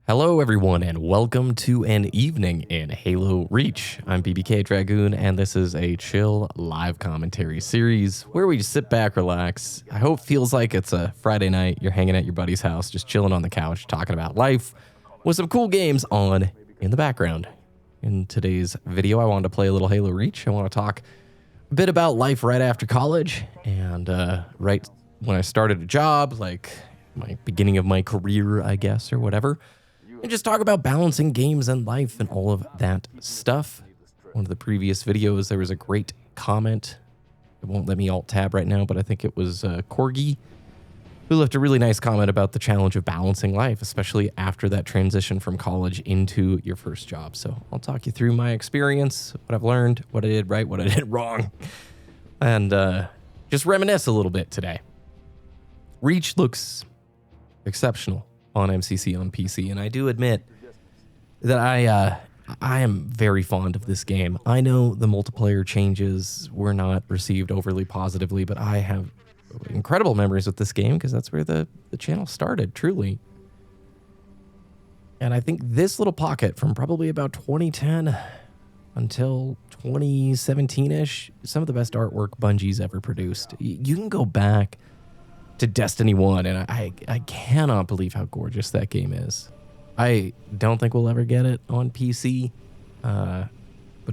Hello everyone and welcome to an evening in Halo Reach. I'm BBK Dragoon and this is a chill live commentary series where we just sit back, relax. I hope it feels like it's a Friday night, you're hanging at your buddy's house, just chilling on the couch, talking about life with some cool games on in the background. In today's video, I wanted to play a little Halo Reach. I want to talk a bit about life right after college and right when I started a job, like my beginning of my career, I guess, or whatever. And just talk about balancing games and life and all of that stuff. One of the previous videos, there was a great comment. It won't let me alt tab right now, but I think it was Corgi who left a really nice comment about the challenge of balancing life, especially after that transition from college into your first job. So I'll talk you through my experience, what I've learned, what I did right, what I did wrong, and just reminisce a little bit today. Reach looks exceptional on MCC on PC, and I do admit that I am very fond of this game. I know the multiplayer changes were not received overly positively, but I have incredible memories with this game because that's where the channel started, truly. And I think this little pocket from probably about 2010 until 2017-ish, some of the best artwork Bungie's ever produced. You can go back to Destiny 1, and I cannot believe how gorgeous that game is. I don't think we'll ever get it on PC, but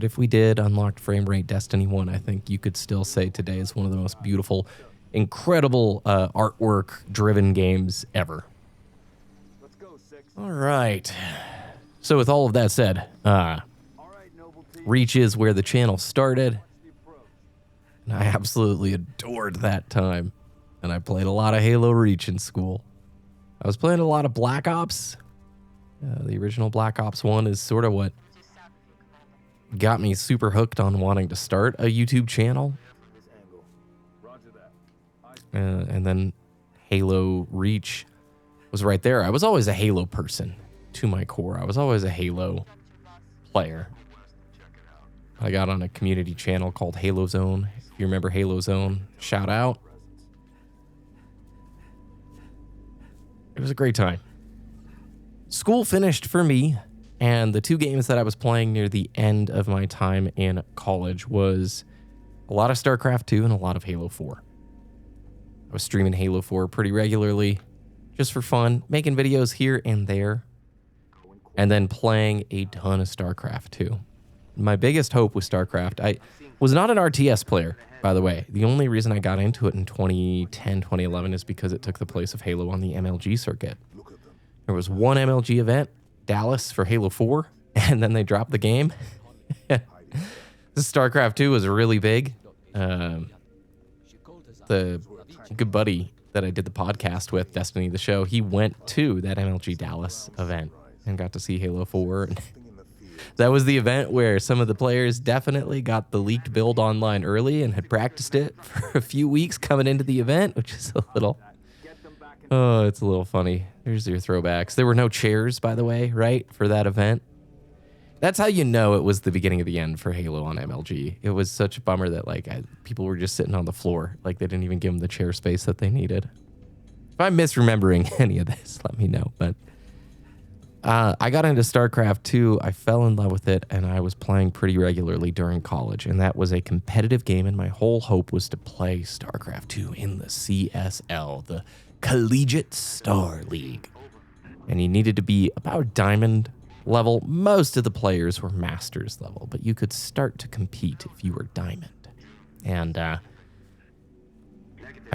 if we did unlocked frame rate Destiny 1, I think you could still say today is one of the most beautiful, incredible artwork-driven games ever. All right. So with all of that said, Reach is where the channel started, and I absolutely adored that time. And I played a lot of Halo Reach in school. I was playing a lot of Black Ops. The original Black Ops 1 is sort of what got me super hooked on wanting to start a YouTube channel. And then Halo Reach was right there. I was always a Halo person to my core. I was always a Halo player. I got on a community channel called Halo Zone. If you remember Halo Zone, shout out. It was a great time. School finished for me, and the two games that I was playing near the end of my time in college was a lot of StarCraft 2 and a lot of Halo 4. I was streaming Halo 4 pretty regularly, just for fun, making videos here and there, and then playing a ton of StarCraft 2. My biggest hope with StarCraft, I was not an RTS player, by the way. The only reason I got into it in 2010, 2011 is because it took the place of Halo on the MLG circuit. There was one MLG event, Dallas for Halo 4, and then they dropped the game. The StarCraft 2 was really big. The good buddy that I did the podcast with, Destiny the Show, he went to that MLG Dallas event and got to see Halo 4. That was the event where some of the players definitely got the leaked build online early and had practiced it for a few weeks coming into the event, which is a little, oh, it's a little funny. Here's your throwbacks. There were no chairs, by the way, right, for that event. That's how you know it was the beginning of the end for Halo on MLG. It was such a bummer that people were just sitting on the floor. Like they didn't even give them the chair space that they needed. If I'm misremembering any of this, let me know, but I got into StarCraft 2, I fell in love with it, and I was playing pretty regularly during college, and that was a competitive game, and my whole hope was to play StarCraft 2 in the CSL, the Collegiate Star League. And you needed to be about Diamond level. Most of the players were Masters level, but you could start to compete if you were Diamond. And I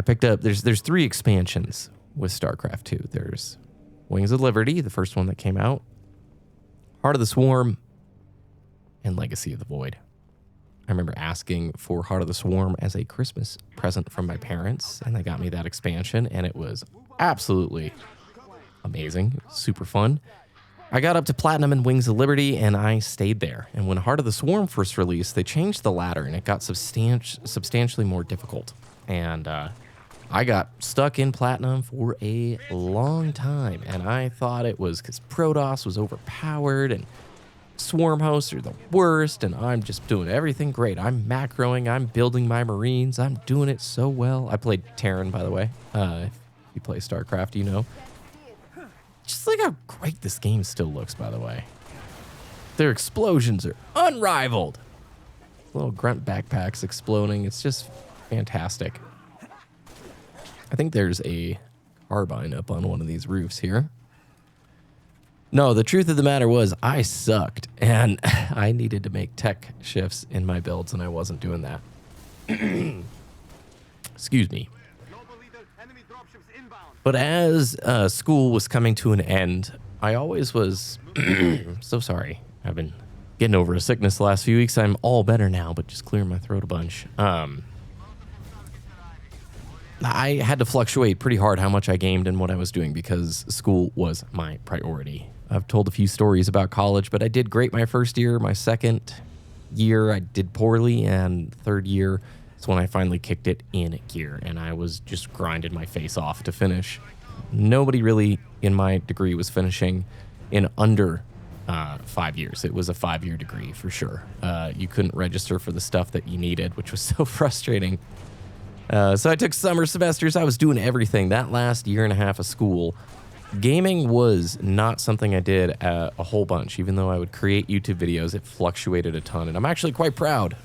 picked up, there's 3 expansions with StarCraft 2. There's Wings of Liberty, the first one that came out, Heart of the Swarm, and Legacy of the Void. I remember asking for Heart of the Swarm as a Christmas present from my parents, and they got me that expansion, and it was absolutely amazing, super fun. I got up to Platinum in Wings of Liberty, and I stayed there. And when Heart of the Swarm first released, they changed the ladder, and it got substantially more difficult. And I got stuck in Platinum for a long time, and I thought it was because Protoss was overpowered and Swarm hosts are the worst, and I'm just doing everything great. I'm macroing, I'm building my Marines, I'm doing it so well. I played Terran, by the way. If you play StarCraft, you know. Just like how great this game still looks, by the way. Their explosions are unrivaled. Little grunt backpacks exploding. It's just fantastic. I think there's a carbine up on one of these roofs here. No, the truth of the matter was I sucked, and I needed to make tech shifts in my builds, and I wasn't doing that. Excuse me. But as school was coming to an end, I always was so sorry. I've been getting over a sickness the last few weeks. I'm all better now, but just clearing my throat a bunch. I had to fluctuate pretty hard how much I gamed and what I was doing because school was my priority. I've told a few stories about college, but I did great my first year. My second year, I did poorly, and third year is when I finally kicked it in gear, and I was just grinding my face off to finish. Nobody really in my degree was finishing in under 5 years. It was a 5-year degree for sure. You couldn't register for the stuff that you needed, which was so frustrating. So I took summer semesters. I was doing everything. That last year and a half of school, gaming was not something I did a whole bunch. Even though I would create YouTube videos, it fluctuated a ton. And I'm actually quite proud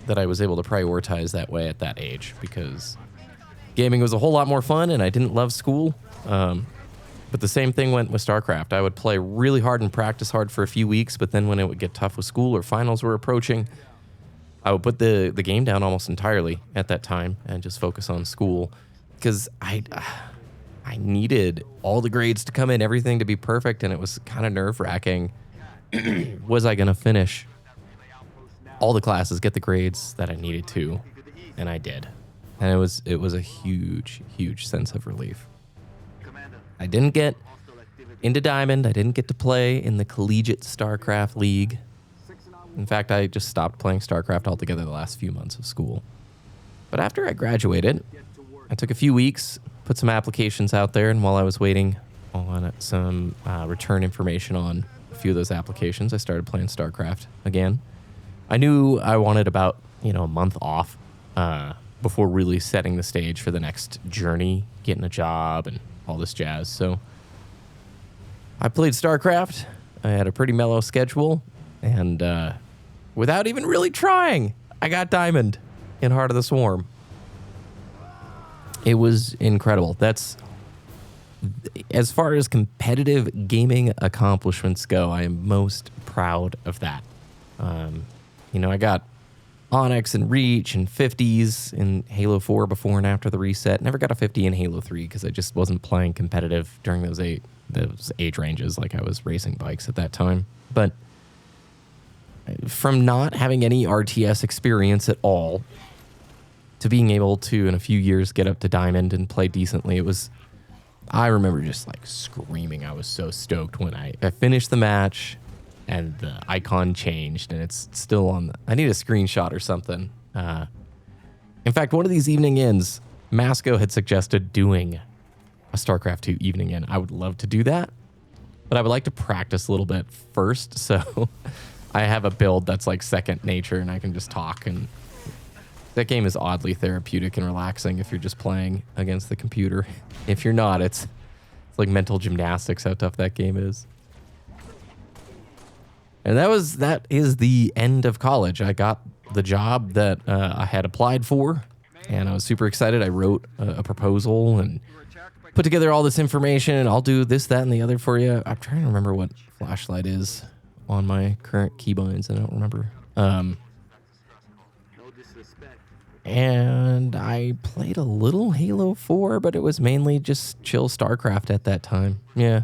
that I was able to prioritize that way at that age, because gaming was a whole lot more fun and I didn't love school. But the same thing went with StarCraft. I would play really hard and practice hard for a few weeks, but then when it would get tough with school or finals were approaching, I would put the game down almost entirely at that time and just focus on school, because I needed all the grades to come in, everything to be perfect, and it was kind of nerve-wracking. Was I going to finish all the classes, get the grades that I needed to? And I did. And it was a huge, huge sense of relief. I didn't get into Diamond. I didn't get to play in the Collegiate StarCraft League. In fact, I just stopped playing StarCraft altogether the last few months of school. But after I graduated, I took a few weeks, put some applications out there, and while I was waiting on some return information on a few of those applications, I started playing StarCraft again. I knew I wanted about, a month off before really setting the stage for the next journey, getting a job and all this jazz. So I played StarCraft. I had a pretty mellow schedule, and without even really trying, I got Diamond in Heart of the Swarm. It was incredible. That's, as far as competitive gaming accomplishments go, I am most proud of that. I got Onyx and Reach and 50s in Halo 4 before and after the reset. Never got a 50 in Halo 3 because I just wasn't playing competitive during those age ranges, like I was racing bikes at that time. But from not having any RTS experience at all to being able to, in a few years, get up to Diamond and play decently, I remember just like screaming. I was so stoked when I finished the match and the icon changed, and it's still on. I need a screenshot or something. In fact, one of these evening ends, Masco had suggested doing a StarCraft 2 evening end. I would love to do that, but I would like to practice a little bit first, so I have a build that's like second nature, and I can just talk. And that game is oddly therapeutic and relaxing if you're just playing against the computer. If you're not, it's like mental gymnastics how tough that game is. And that is the end of college. I got the job that I had applied for, and I was super excited. I wrote a proposal and put together all this information. I'll do this, that, and the other for you. I'm trying to remember what flashlight is on my current keybinds. I don't remember. And I played a little Halo 4, but it was mainly just chill StarCraft at that time. Yeah.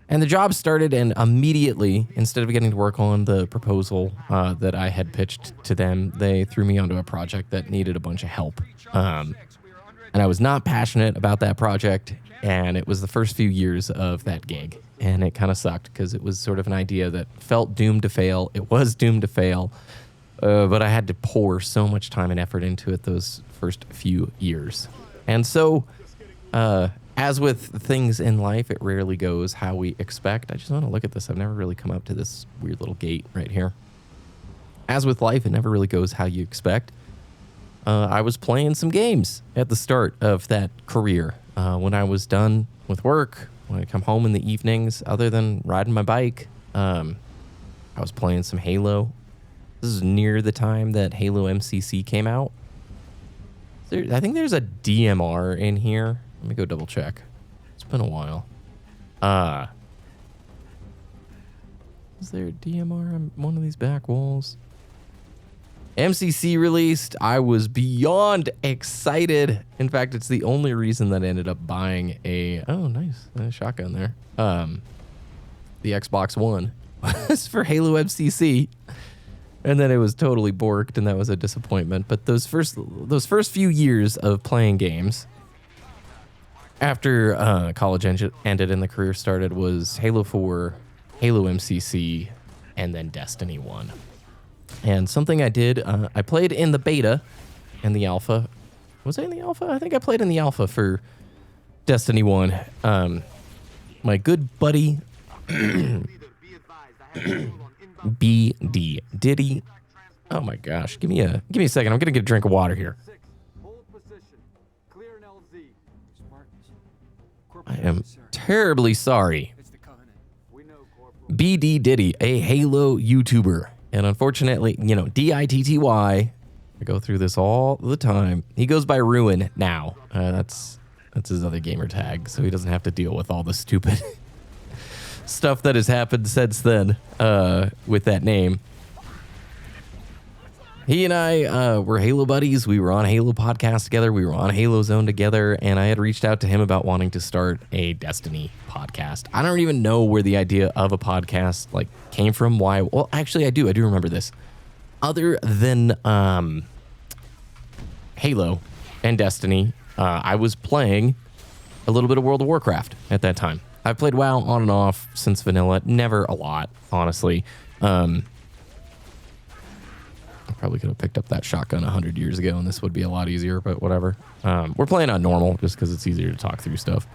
And the job started, and immediately, instead of getting to work on the proposal that I had pitched to them, they threw me onto a project that needed a bunch of help. And I was not passionate about that project, and it was the first few years of that gig. And it kind of sucked because it was sort of an idea that felt doomed to fail. It was doomed to fail, but I had to pour so much time and effort into it those first few years. And so, as with things in life, it rarely goes how we expect. I just want to look at this. I've never really come up to this weird little gate right here. As with life, it never really goes how you expect. I was playing some games at the start of that career. When I was done with work, when I come home in the evenings, other than riding my bike, I was playing some Halo. This is near the time that Halo MCC came out. I think there's a DMR in here. Let me go double check. It's been a while. Is there a DMR on one of these back walls? MCC released. I was beyond excited. In fact, it's the only reason that I ended up buying a shotgun there. The Xbox One was for Halo MCC, and then it was totally borked, and that was a disappointment. But those first few years of playing games after college ended and the career started was Halo 4, Halo MCC, and then Destiny 1. And something I did, I played in the beta and the alpha. Was I in the alpha? I think I played in the alpha for Destiny 1. My good buddy, BD Diddy. Oh my gosh, give me a second. I'm gonna get a drink of water here. I am terribly sorry. BD Diddy, a Halo YouTuber. And unfortunately, DITTY, I go through this all the time. He goes by Ruin now. That's his other gamer tag, so he doesn't have to deal with all the stupid stuff that has happened since then with that name. He and I were Halo buddies. We were on Halo podcast together. We were on Halo Zone together, and I had reached out to him about wanting to start a Destiny podcast. I don't even know where the idea of a podcast came from. Why? Well, actually, I do remember this. Other than Halo and Destiny, I was playing a little bit of World of Warcraft at that time. I've played WoW on and off since vanilla. Never a lot, honestly. I probably could have picked up that shotgun 100 years ago, and this would be a lot easier, but whatever. We're playing on normal just because it's easier to talk through stuff.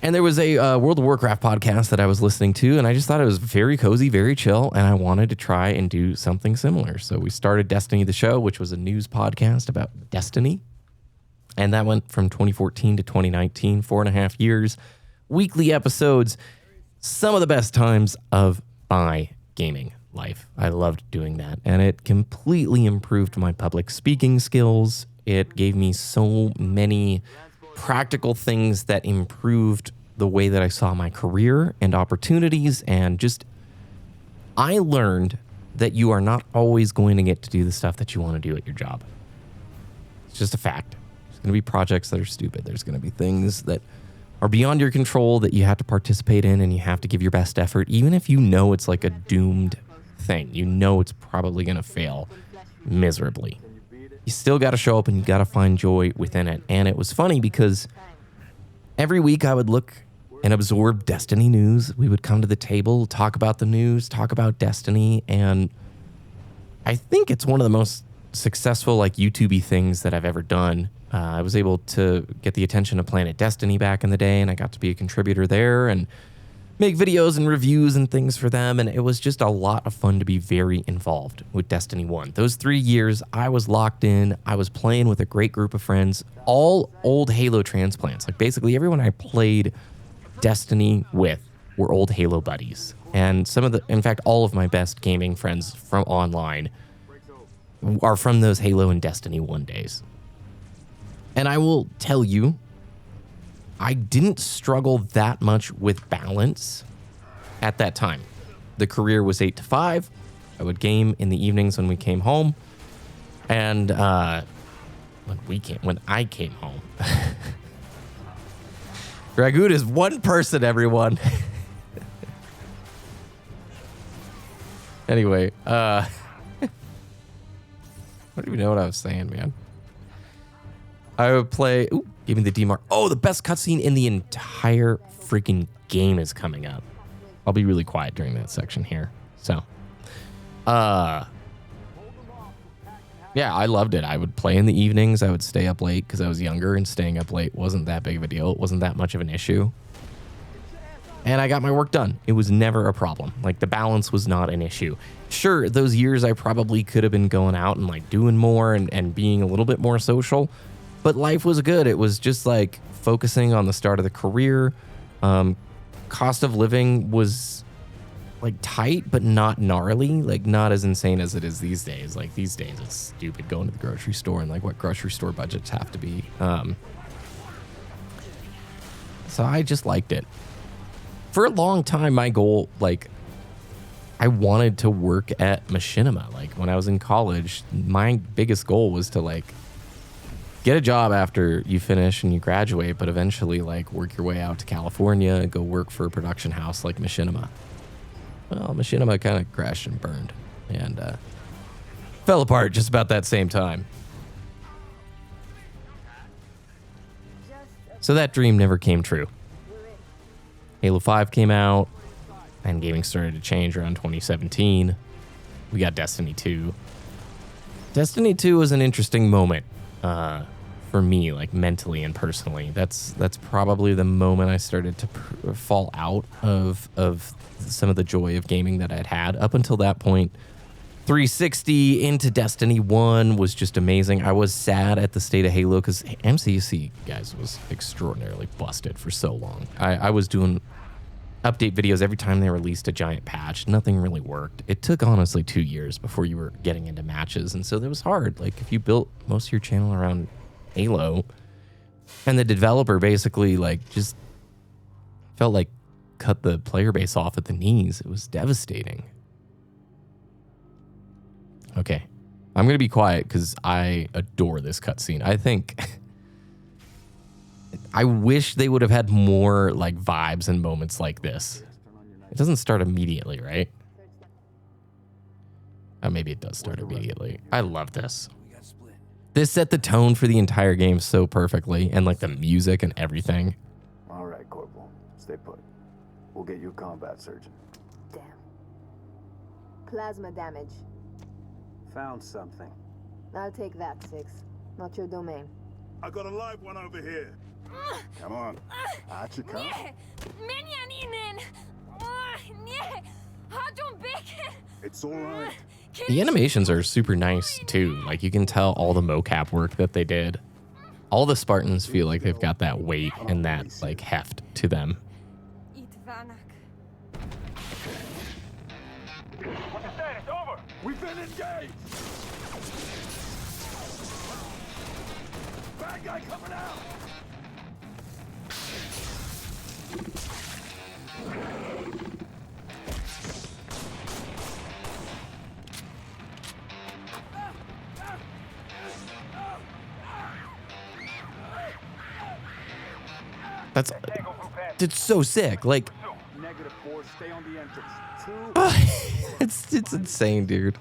And there was a World of Warcraft podcast that I was listening to, and I just thought it was very cozy, very chill, and I wanted to try and do something similar. So we started Destiny the Show, which was a news podcast about Destiny. And that went from 2014 to 2019, 4.5 years, weekly episodes, some of the best times of my gaming life. I loved doing that, and it completely improved my public speaking skills. It gave me so many practical things that improved the way that I saw my career and opportunities, and just I learned that you are not always going to get to do the stuff that you want to do at your job. It's just a fact. There's going to be projects that are stupid. There's going to be things that are beyond your control that you have to participate in, and you have to give your best effort, even if you know it's like a doomed thing. You know it's probably going to fail miserably. You still got to show up, and you got to find joy within it. And it was funny because every week I would look and absorb Destiny news. We would come to the table, talk about the news, talk about Destiny, and I think it's one of the most successful YouTube-y things that I've ever done. I was able to get the attention of Planet Destiny back in the day, and I got to be a contributor there and make videos and reviews and things for them, and it was just a lot of fun to be very involved with Destiny 1. Those 3 years, I was locked in. I was playing with a great group of friends, all old Halo transplants. Basically everyone I played Destiny with were old Halo buddies. And in fact, all of my best gaming friends from online are from those Halo and Destiny 1 days. And I will tell you, I didn't struggle that much with balance at that time. The career was 8 to 5. I would game in the evenings when we came home. And when I came home. Dragoon is one person, everyone. Anyway, I don't even know what I was saying, man. I would play... Ooh, give me the DMR. Oh, the best cutscene in the entire freaking game is coming up. I'll be really quiet during that section here. So, yeah, I loved it. I would play in the evenings. I would stay up late because I was younger, and staying up late wasn't that big of a deal. It wasn't that much of an issue. And I got my work done. It was never a problem. The balance was not an issue. Sure, those years I probably could have been going out and doing more and being a little bit more social. But life was good. It was just focusing on the start of the career, cost of living was like tight, but not gnarly, like not as insane as it is these days. Like these days, it's stupid going to the grocery store and like what grocery store budgets have to be. So I just liked it. For a long time, my goal, like, I wanted to work at Machinima. Like when I was in college, my biggest goal was to like get a job after you finish and you graduate, but eventually like work your way out to California and go work for a production house like Machinima. Well, Machinima kind of crashed and burned and fell apart just about that same time. So that dream never came true. Halo 5 came out, and gaming started to change around 2017. We got Destiny 2. Destiny 2 was an interesting moment for me, like mentally and personally. That's probably the moment I started to fall out of some of the joy of gaming that I'd had. Up until that point, 360 into Destiny 1 was just amazing. I was sad at the state of Halo because MCC, guys, was extraordinarily busted for so long. I was doing update videos every time they released a giant patch. Nothing really worked. It took honestly 2 years before you were getting into matches, and so that was hard. Like if you built most of your channel around Halo, and the developer basically like just felt like cut the player base off at the knees, it was devastating. Okay, I'm gonna be quiet because I adore this cutscene. I think I wish they would have had more like vibes and moments like this. It doesn't start immediately, right? Oh, maybe it does start immediately. I love this. This set the tone for the entire game so perfectly, and like the music and everything. All right, Corporal, stay put. We'll get you a combat surgeon. Damn. Plasma damage. Found something. I'll take that, Six. Not your domain. I got a live one over here. Come on. Out you come. It's all right. The animations are super nice too. Like you can tell all the mocap work that they did. All the Spartans feel like they've got that weight and that like heft to them. What's the status? Over. We've been engaged. Bad guy coming out. It's so sick. Like -4, stay on the entrance. 2. it's insane, dude.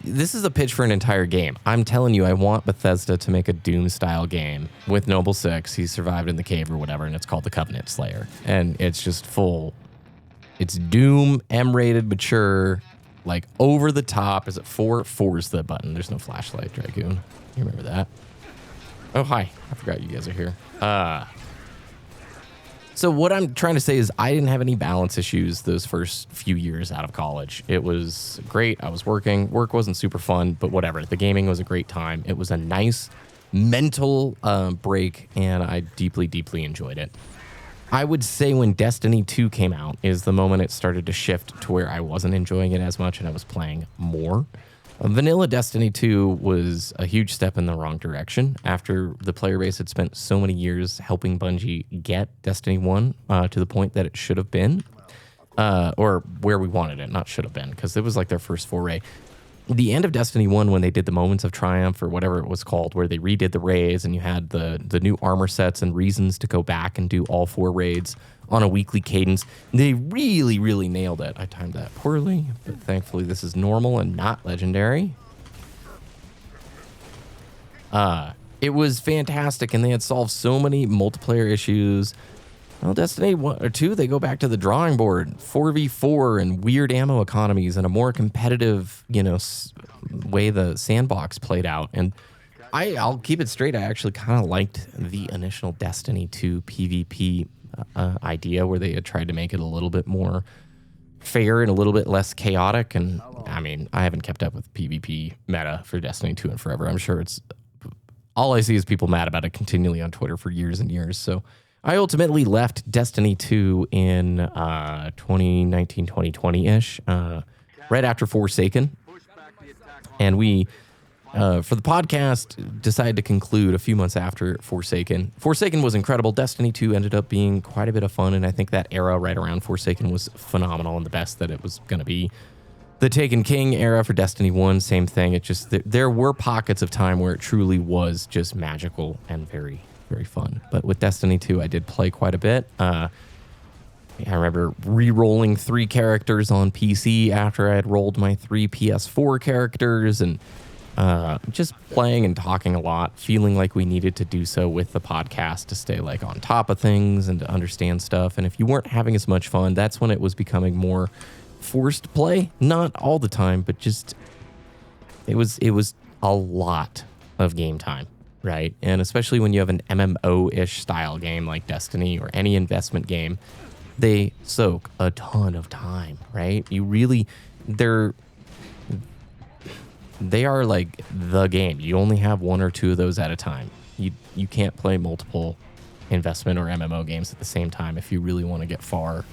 This is a pitch for an entire game. I'm telling you, I want Bethesda to make a Doom-style game with Noble Six. He survived in the cave or whatever, and it's called the Covenant Slayer. And it's just full. It's Doom, M-rated, mature, like over the top. Is it 4? 4 is the button. There's no flashlight, Dragoon. You remember that? Oh, hi. I forgot you guys are here. So what I'm trying to say is I didn't have any balance issues those first few years out of college. It was great. I was working. Work wasn't super fun, but whatever. The gaming was a great time. It was a nice mental break, and I deeply, deeply enjoyed it. I would say when Destiny 2 came out is the moment it started to shift to where I wasn't enjoying it as much and I was playing more. Vanilla Destiny 2 was a huge step in the wrong direction after the player base had spent so many years helping Bungie get Destiny 1 to the point that it should have been, or where we wanted it, not should have been, because it was like their first foray. The end of Destiny 1, when they did the Moments of Triumph or whatever it was called, where they redid the raids and you had the new armor sets and reasons to go back and do all 4 raids on a weekly cadence, they really, really nailed it. I timed that poorly, but thankfully this is normal and not legendary. It was fantastic, and they had solved so many multiplayer issues. Well, Destiny 1 or 2, they go back to the drawing board, 4v4 and weird ammo economies and a more competitive, way the sandbox played out. And I'll keep it straight. I actually kind of liked the initial Destiny 2 PvP idea where they had tried to make it a little bit more fair and a little bit less chaotic. And I mean, I haven't kept up with PvP meta for Destiny 2 in forever. I'm sure all I see is people mad about it continually on Twitter for years and years. So I ultimately left Destiny 2 in 2019, 2020-ish, right after Forsaken. And we, for the podcast, decided to conclude a few months after Forsaken. Forsaken was incredible. Destiny 2 ended up being quite a bit of fun, and I think that era right around Forsaken was phenomenal and the best that it was going to be. The Taken King era for Destiny 1, same thing. It just, there were pockets of time where it truly was just magical and very, very fun. But with Destiny 2, I did play quite a bit. I remember re-rolling 3 characters on PC after I had rolled my 3 PS4 characters, and just playing and talking a lot, feeling like we needed to do so with the podcast to stay like on top of things and to understand stuff. And if you weren't having as much fun, that's when it was becoming more forced play. Not all the time, but just it was a lot of game time, right? And especially when you have an MMO-ish style game like Destiny or any investment game, they soak a ton of time, right? You really, they are like the game. You only have 1 or 2 of those at a time. You can't play multiple investment or MMO games at the same time if you really want to get far,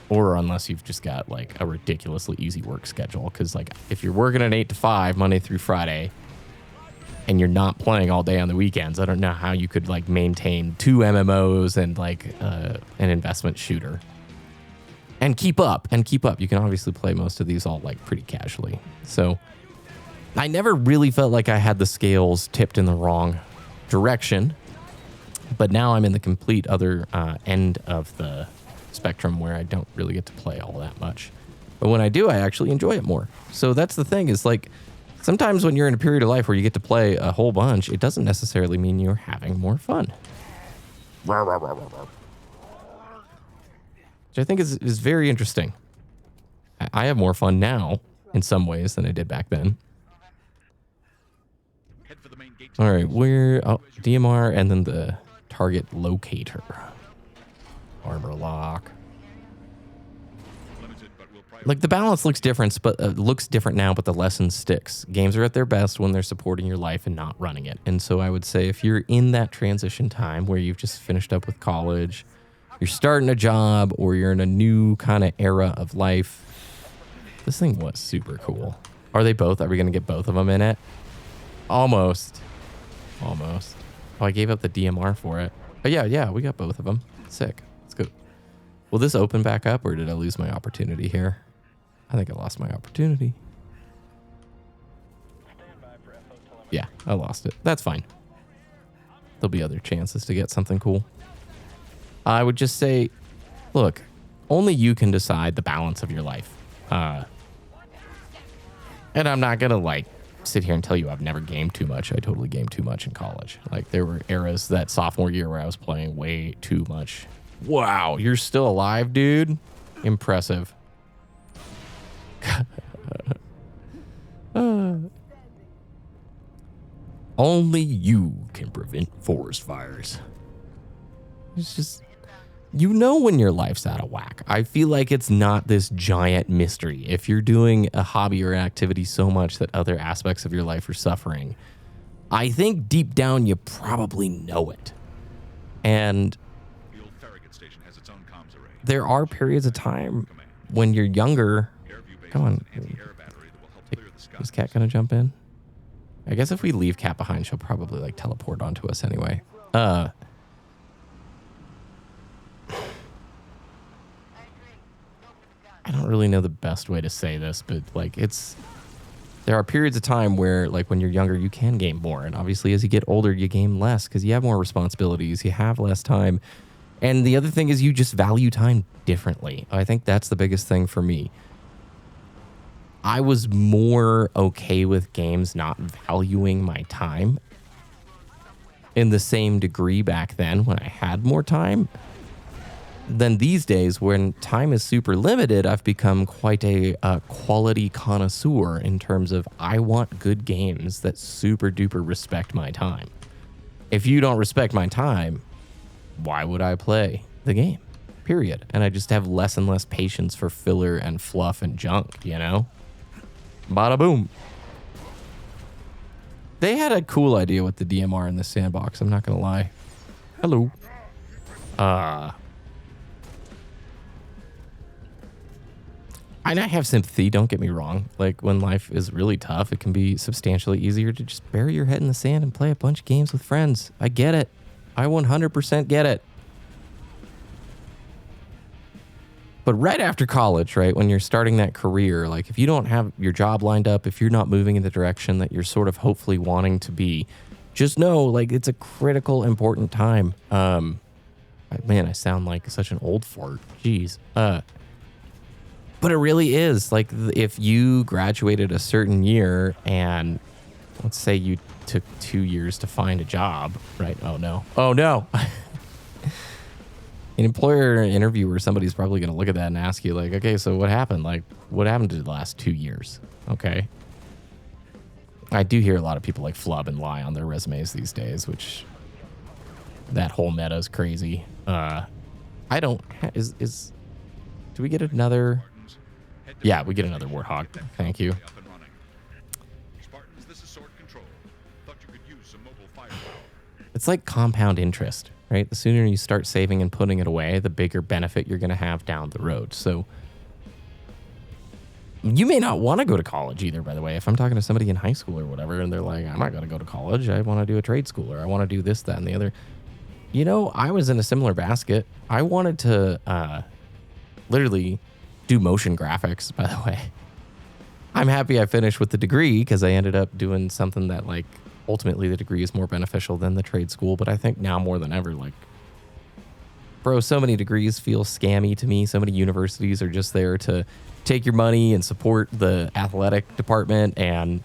or unless you've just got like a ridiculously easy work schedule. Because like if you're working an 8 to 5 Monday through Friday and you're not playing all day on the weekends, I don't know how you could like maintain 2 MMOs and like an investment shooter and keep up. You can obviously play most of these all like pretty casually. So I never really felt like I had the scales tipped in the wrong direction, but now I'm in the complete other end of the spectrum where I don't really get to play all that much. But when I do, I actually enjoy it more. So that's the thing, is like sometimes when you're in a period of life where you get to play a whole bunch, it doesn't necessarily mean you're having more fun. Which I think is very interesting. I have more fun now in some ways than I did back then. All right, DMR and then the target locator. Armor lock. Like the balance looks different, but looks different now, but the lesson sticks. Games are at their best when they're supporting your life and not running it. And so I would say if you're in that transition time where you've just finished up with college, you're starting a job, or you're in a new kind of era of life, this thing was super cool. Are we going to get both of them in it? Almost. Oh, I gave up the DMR for it. But yeah, we got both of them. Sick. Let's go. Will this open back up, or did I lose my opportunity here? I think I lost my opportunity. Yeah, I lost it. That's fine. There'll be other chances to get something cool. I would just say, look, only you can decide the balance of your life. And I'm not going to like sit here and tell you I've never gamed too much. I totally gamed too much in college. Like there were eras that sophomore year where I was playing way too much. Wow, you're still alive, dude. Impressive. Only you can prevent forest fires. It's just, you know when your life's out of whack. I feel like it's not this giant mystery. If you're doing a hobby or activity so much that other aspects of your life are suffering, I think deep down you probably know it. And there are periods of time when you're younger. Come on. Is Cat gonna jump in? I guess if we leave Cat behind, she'll probably like teleport onto us anyway. I don't really know the best way to say this, but like there are periods of time where like when you're younger, you can game more. And obviously as you get older, you game less because you have more responsibilities, you have less time. And the other thing is you just value time differently. I think that's the biggest thing for me. I was more okay with games not valuing my time in the same degree back then when I had more time than these days when time is super limited. I've become quite a quality connoisseur in terms of I want good games that super duper respect my time. If you don't respect my time, why would I play the game? Period. And I just have less and less patience for filler and fluff and junk, you know? Bada boom. They had a cool idea with the DMR in the sandbox, I'm not gonna lie. Hello. And I have sympathy, don't get me wrong. Like, when life is really tough, it can be substantially easier to just bury your head in the sand and play a bunch of games with friends. I get it. I 100% get it. But right after college, right, when you're starting that career, like, if you don't have your job lined up, if you're not moving in the direction that you're sort of hopefully wanting to be, just know, like, it's a critical, important time. Man, I sound like such an old fart. Jeez. But it really is. Like, if you graduated a certain year and let's say you took 2 years to find a job, right? Oh, no. Oh, no. An employer interviewer, somebody's probably going to look at that and ask you, like, okay, so what happened? Like, what happened to the last 2 years? Okay. I do hear a lot of people, like, flub and lie on their resumes these days, which that whole meta is crazy. I don't... Do we get another... Yeah, we get another Warthog. Thank you. It's like compound interest, right? The sooner you start saving and putting it away, the bigger benefit you're going to have down the road. So you may not want to go to college either, by the way. If I'm talking to somebody in high school or whatever, and they're like, I'm not going to go to college. I want to do a trade school, or I want to do this, that, and the other. You know, I was in a similar basket. I wanted to literally do motion graphics, by the way. I'm happy I finished with the degree because I ended up doing something that, like, ultimately the degree is more beneficial than the trade school. But I think now more than ever, like, bro, so many degrees feel scammy to me. So many universities are just there to take your money and support the athletic department. And,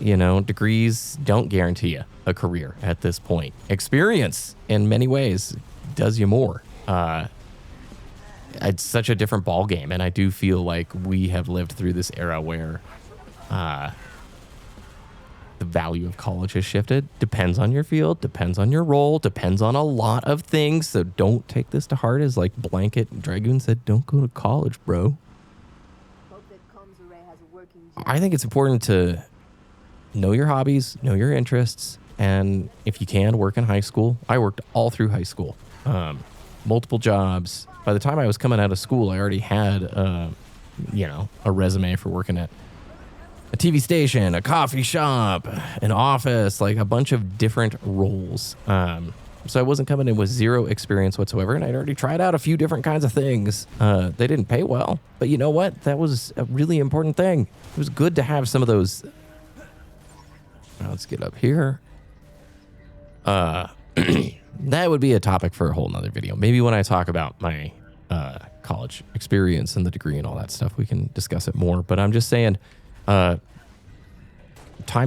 you know, degrees don't guarantee you a career at this point. Experience, in many ways, does you more. It's such a different ball game, and I do feel like we have lived through this era where the value of college has shifted. Depends on your field, depends on your role, depends on a lot of things. So don't take this to heart as like Blanket Dragoon said, don't go to college, bro. I think it's important to know your hobbies, know your interests, and if you can, work in high school. I worked all through high school, multiple jobs. By the time I was coming out of school, I already had, you know, a resume for working at a TV station, a coffee shop, an office, like a bunch of different roles. So I wasn't coming in with zero experience whatsoever, and I'd already tried out a few different kinds of things. They didn't pay well, but you know what? That was a really important thing. It was good to have some of those. Now let's get up here. That would be a topic for a whole nother video. Maybe when I talk about my college experience and the degree and all that stuff, we can discuss it more. But I'm just saying, time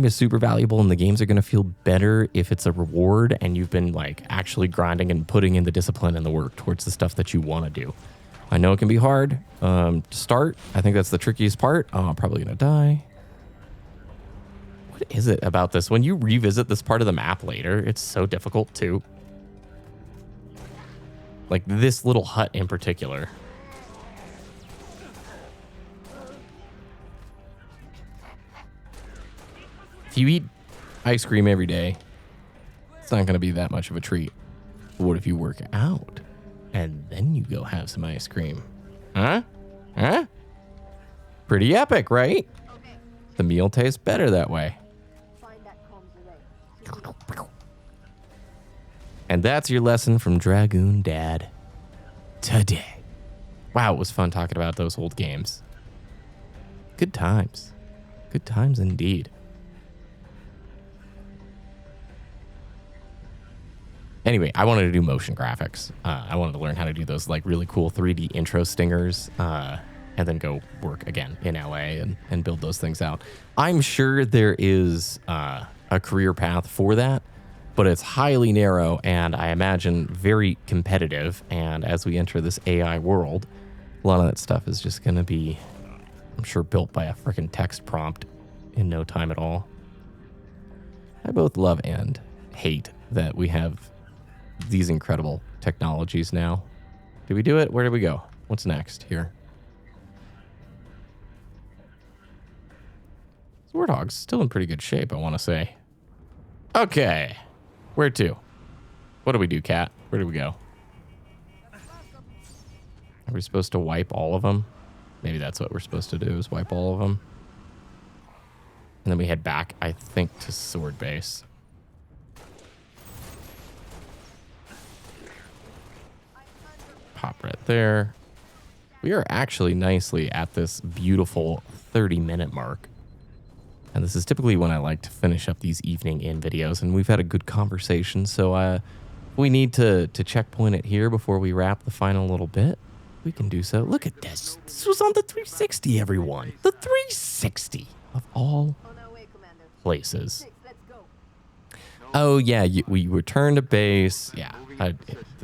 is super valuable, and the games are going to feel better if it's a reward and you've been like actually grinding and putting in the discipline and the work towards the stuff that you want to do. I know it can be hard to start. I think that's the trickiest part. I'm probably going to die. What is it about this? When you revisit this part of the map later, it's so difficult too. Like this little hut in particular. If you eat ice cream every day, it's not going to be that much of a treat. But what if you work out and then you go have some ice cream? Huh? Huh? Pretty epic, right? The meal tastes better that way. And that's your lesson from Dragoon Dad today. Wow, it was fun talking about those old games. Good times. Good times indeed. Anyway, I wanted to do motion graphics. I wanted to learn how to do those like really cool 3D intro stingers, and then go work again in LA and build those things out. I'm sure there is a career path for that, but it's highly narrow and I imagine very competitive. And as we enter this AI world, a lot of that stuff is just going to be, I'm sure, built by a freaking text prompt in no time at all. I both love and hate that we have these incredible technologies now. Did we do it? Where did we go? What's next here? Warthog's still in pretty good shape, I want to say. Okay. Where to? What do we do, Cat? Where do we go? Are we supposed to wipe all of them? Maybe that's what we're supposed to do, is wipe all of them. And then we head back, I think, to Sword Base. Pop right there. We are actually nicely at this beautiful 30-minute mark. And this is typically when I like to finish up these evening in videos, and we've had a good conversation, so we need to checkpoint it here before we wrap the final little bit. We can do so. Look at this. This was on the 360, everyone. The 360 of all On our way, Commander. places. 6, let's go. Oh, yeah, we return to base. Yeah,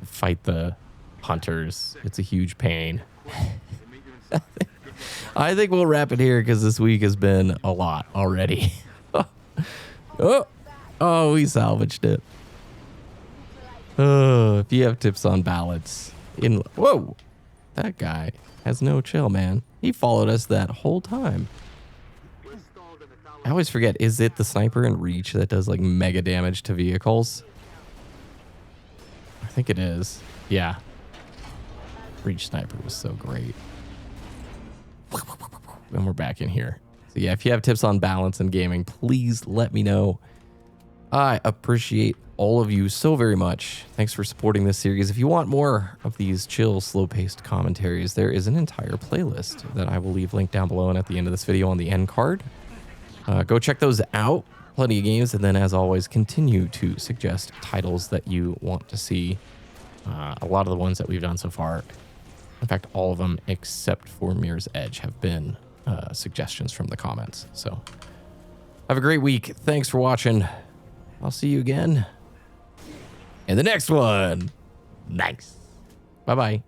fight the hunters. It's a huge pain. I think we'll wrap it here because this week has been a lot already. Oh, we salvaged it. Oh, if you have tips on ballots. Whoa, that guy has no chill, man. He followed us that whole time. I always forget, is it the sniper in Reach that does like mega damage to vehicles? I think it is. Yeah. Reach sniper was so great. And we're back in here. So yeah, if you have tips on balance and gaming, please let me know. I appreciate all of you so very much. Thanks for supporting this series. If you want more of these chill, slow-paced commentaries, there is an entire playlist that I will leave linked down below and at the end of this video on the end card. Go check those out. Plenty of games. And then, as always, continue to suggest titles that you want to see. A lot of the ones that we've done so far, in fact, all of them except for Mirror's Edge, have been suggestions from the comments. So have a great week. Thanks for watching. I'll see you again in the next one. Nice. Bye-bye.